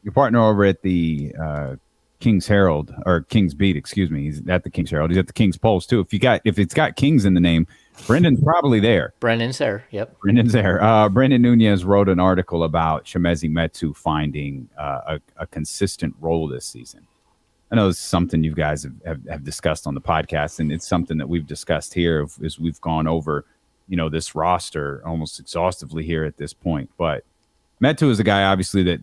your partner over at the King's Herald or King's Beat, excuse me. He's at the King's Herald. He's at the King's Pulse too. If it's got Kings in the name, Brendan's probably there. Brennan's there. Yep. Brendan's there. Brendan Nunez wrote an article about Chimezie Metu finding a consistent role this season. I know it's something you guys have discussed on the podcast, and it's something that we've discussed here as we've gone over, this roster almost exhaustively here at this point. But Metu is a guy, obviously,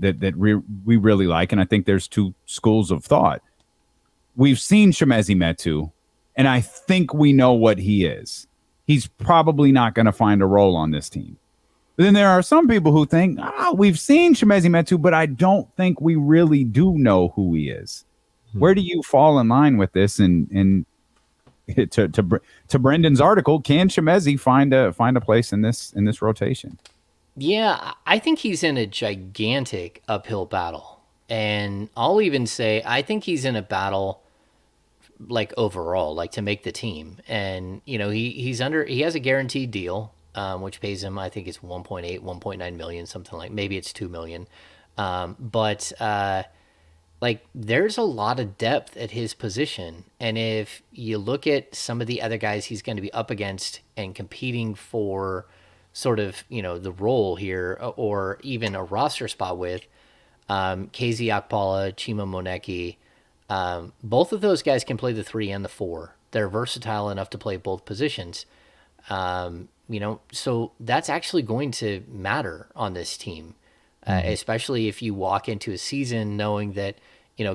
we really like, and I think there's two schools of thought. We've seen Chimezie Metu, and I think we know what he is. He's probably not going to find a role on this team. But then there are some people who think, we've seen Chimezie Metu, but I don't think we really do know who he is. Where do you fall in line with this? And to Brendan's article, can Chimezie find a place in this rotation? Yeah, I think he's in a gigantic uphill battle. And I'll even say I think he's in a battle like overall, like to make the team. And he has a guaranteed deal, which pays him I think it's 1.8, 1.9 million, something like maybe it's 2 million. But like there's a lot of depth at his position, and if you look at some of the other guys he's going to be up against and competing for sort of the role here or even a roster spot with KZ Akpala, Chima Moneki, both of those guys can play the 3 and the 4. They're versatile enough to play both positions. So that's actually going to matter on this team. Especially if you walk into a season knowing that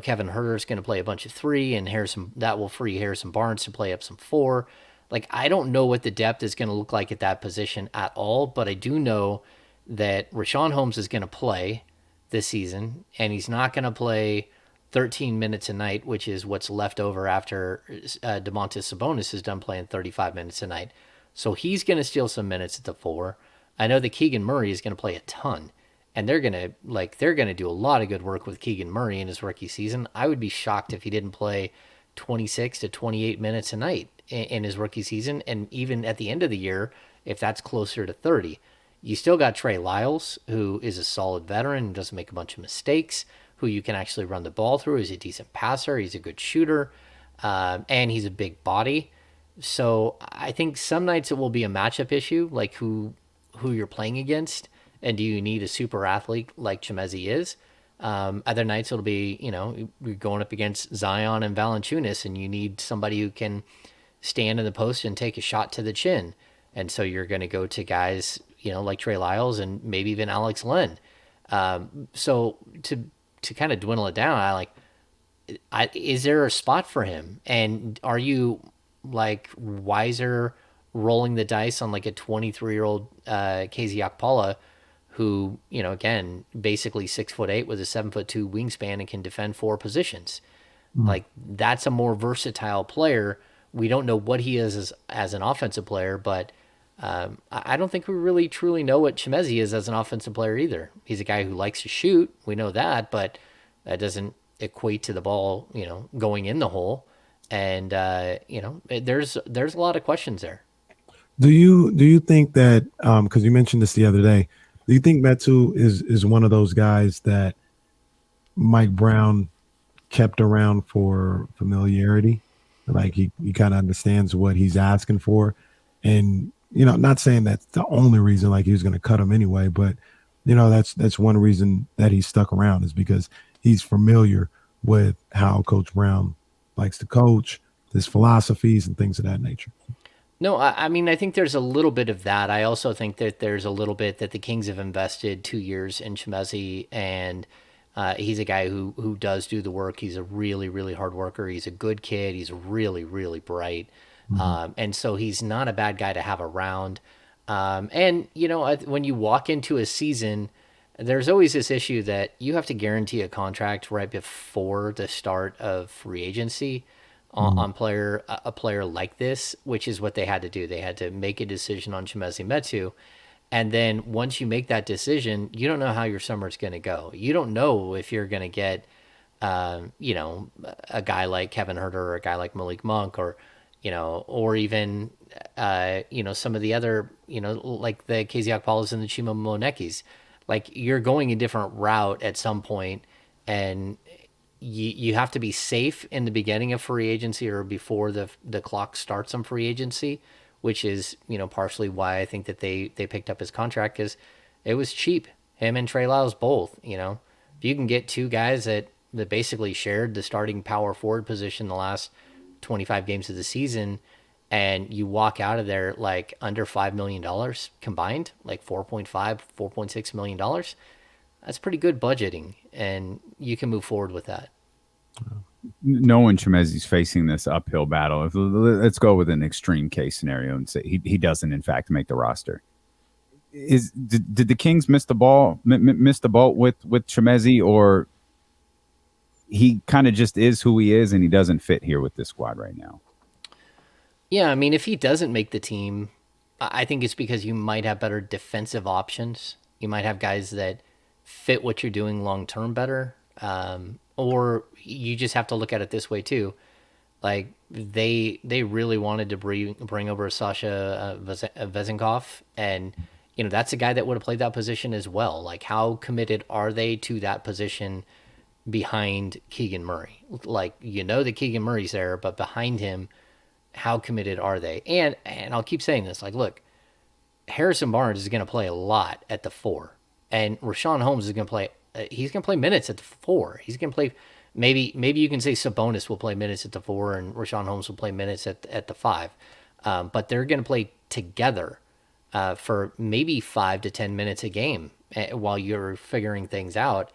Kevin Huerter is going to play a bunch of 3 and that will free Harrison Barnes to play up some 4. Like I don't know what the depth is going to look like at that position at all, but I do know that Rashawn Holmes is going to play this season, and he's not going to play 13 minutes a night, which is what's left over after Domantas Sabonis is done playing 35 minutes a night. So he's going to steal some minutes at the 4. I know that Keegan Murray is going to play a ton. And they're gonna do a lot of good work with Keegan Murray in his rookie season. I would be shocked if he didn't play 26 to 28 minutes a night in his rookie season, and even at the end of the year, if that's closer to 30. You still got Trey Lyles, who is a solid veteran and doesn't make a bunch of mistakes, who you can actually run the ball through. He's a decent passer. He's a good shooter, and he's a big body. So I think some nights it will be a matchup issue, like who you're playing against. And do you need a super athlete like Chimezie is? Other nights it'll be, you're going up against Zion and Valanciunas, and you need somebody who can stand in the post and take a shot to the chin. And so you're going to go to guys, like Trey Lyles and maybe even Alex Len. So to kind of dwindle it down, is there a spot for him? And are you like wiser rolling the dice on like a 23-year-old KZ Okpala, who, again, basically 6'8" with a 7'2" wingspan and can defend 4 positions. Like that's a more versatile player. We don't know what he is as an offensive player, but I don't think we really truly know what Chimezie is as an offensive player either. He's a guy who likes to shoot. We know that, but that doesn't equate to the ball, going in the hole. And there's a lot of questions there. Do you think that because you mentioned this the other day, do you think Metu is one of those guys that Mike Brown kept around for familiarity? Like he kind of understands what he's asking for, and not saying that's the only reason like he was going to cut him anyway, but that's one reason that he stuck around is because he's familiar with how Coach Brown likes to coach, his philosophies and things of that nature. No, I mean, I think there's a little bit of that. I also think that there's a little bit that the Kings have invested 2 years in Chimezie, and he's a guy who does do the work. He's a really, really hard worker. He's a good kid. He's really, really bright. And so he's not a bad guy to have around. And, when you walk into a season, there's always this issue that you have to guarantee a contract right before the start of free agency on a player like this, which is what they had to do. They had to make a decision on Chimezie Metu. And then once you make that decision, you don't know how your summer is going to go. You don't know if you're going to get, a guy like Kevin Huerter or a guy like Malik Monk or even, some of the other, like the KZ Okpalas and the Chima Monekis. Like you're going a different route at some point and you have to be safe in the beginning of free agency or before the clock starts on free agency, which is, partially why I think that they picked up his contract, because it was cheap. Him and Trey Lyles both, if you can get two guys that basically shared the starting power forward position the last 25 games of the season, and you walk out of there like under $5 million combined, like 4.6 million dollars, that's pretty good budgeting, and you can move forward with that. Knowing Chimezie's facing this uphill battle, let's go with an extreme case scenario and say he doesn't in fact make the roster. Did the Kings miss the boat with Chimezie, or he kind of just is who he is and he doesn't fit here with this squad right now? Yeah, I mean, if he doesn't make the team, I think it's because you might have better defensive options. You might have guys that fit what you're doing long term better, or you just have to look at it this way too. Like they really wanted to bring over Sasha Vezenkov, and that's a guy that would have played that position as well. Like, how committed are they to that position behind Keegan Murray? Like, that Keegan Murray's there, but behind him, how committed are they? And I'll keep saying this. Like, look, Harrison Barnes is going to play a lot at the 4, and Rashawn Holmes is going to play. He's going to play minutes at the 4. He's going to play. Maybe you can say Sabonis will play minutes at the 4, and Rashawn Holmes will play minutes at the 5. But they're going to play together for maybe 5 to 10 minutes a game while you're figuring things out.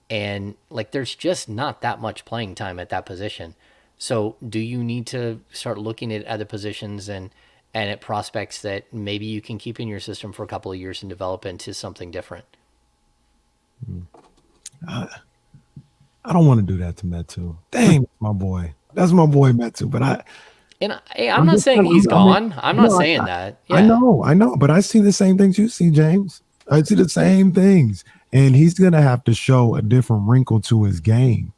And like, there's just not that much playing time at that position. So do you need to start looking at other positions and at prospects that maybe you can keep in your system for a couple of years and develop into something different? I don't want to do that to Metu. Dang, my boy. That's my boy Metu. But I'm not saying he's gone. I'm not saying that. Yeah. I know. But I see the same things you see, James. I see the same things. And he's going to have to show a different wrinkle to his game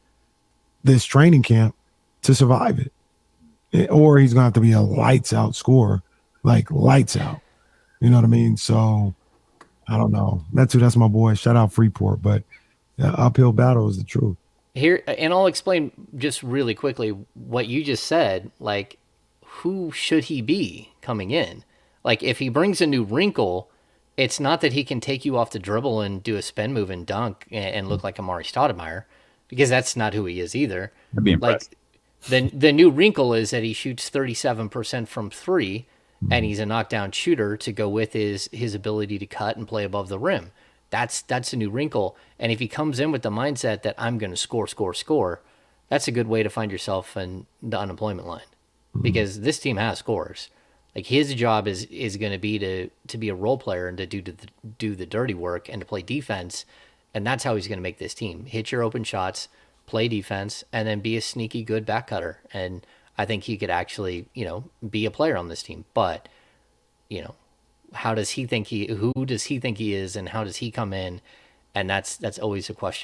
this training camp to survive it. Or he's going to have to be a lights out scorer, like lights out. You know what I mean? So I don't know. Metu, that's my boy. Shout out Freeport. But uphill battle is the truth. Here, and I'll explain just really quickly what you just said. Like, who should he be coming in? Like, if he brings a new wrinkle, it's not that he can take you off the dribble and do a spin move and dunk and look like Amari Stoudemire, because that's not who he is either. That'd be impressive. Like, the new wrinkle is that he shoots 37% from 3, and he's a knockdown shooter to go with his ability to cut and play above the rim. That's a new wrinkle. And if he comes in with the mindset that I'm going to score, that's a good way to find yourself in the unemployment line, because this team has scores. Like, his job is going to be to be a role player and to do the dirty work and to play defense. And that's how he's going to make this team. Hit your open shots, play defense, and then be a sneaky good back cutter. And I think he could actually, be a player on this team. But, who does he think he is, and how does he come in? And that's always a question